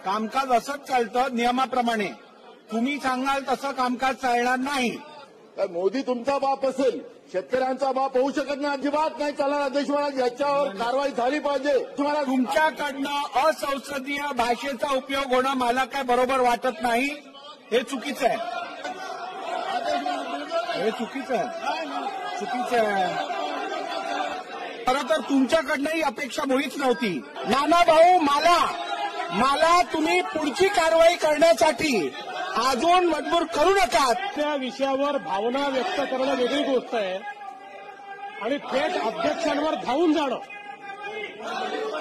कामकाज असंच चालतं नियमाप्रमाणे. तुम्ही सांगाल तसं कामकाज चालणार नाही. मोदी तुमचा बाप असेल, शेतकऱ्यांचा बाप होऊ शकत नाही, अजिबात नाही चालणार. अध्यक्ष महाराज, याच्यावर कारवाई झाली पाहिजे. तुमच्याकडनं असंसदीय भाषेचा उपयोग होणं मला काय बरोबर वाटत नाही. हे चुकीचं आहे. हे चुकीचं आहे. चुकीचं आहे. खरं तर तुमच्याकडनंही अपेक्षा मुळीच नव्हती. नाना भाऊ, मला तुम्ही पुढची कारवाई करण्यासाठी अजून मजबूर करू नका. त्या विषयावर भावना व्यक्त करणं वेगळी गोष्ट आहे आणि थेट अध्यक्षांवर धावून जाणं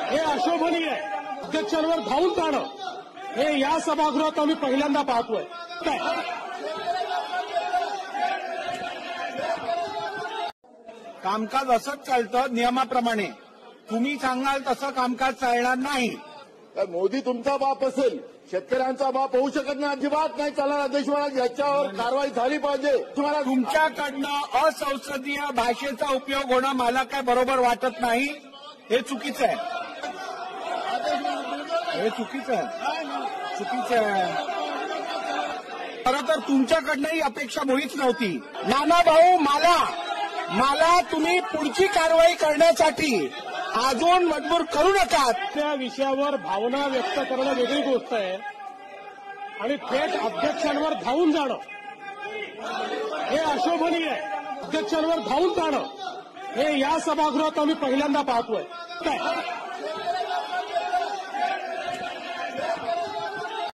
हे अशोभनीय आहे. अध्यक्षांवर धावून जाणं हे या सभागृहात आम्ही पहिल्यांदा पाहतोय. कामकाज असंच चालतं नियमाप्रमाणे. तुम्ही सांगाल तसं कामकाज चालणार नाही. मोदी तुमचा बाप असेल, शेतकऱ्यांचा बाप होऊ शकत नाही, अजिबात नाही चालणार. अध्यक्ष महाराज, याच्यावर कारवाई झाली पाहिजे. तुमच्याकडनं असंसदीय भाषेचा उपयोग होणं मला काय बरोबर वाटत नाही. हे चुकीचं आहे. हे चुकीचं आहे. चुकीचं आहे. खरं तर तुमच्याकडनंही अपेक्षा मुळीच नव्हती. नाना भाऊ, मला तुम्ही पुढची कारवाई करण्यासाठी अजून मजबूर करू नका. त्या विषयावर भावना व्यक्त करणं वेगळी गोष्ट आहे आणि थेट अध्यक्षांवर धावून जाणं हे अशोभनीय आहे. अध्यक्षांवर धावून जाणं हे या सभागृहात आम्ही पहिल्यांदा पाहतोय.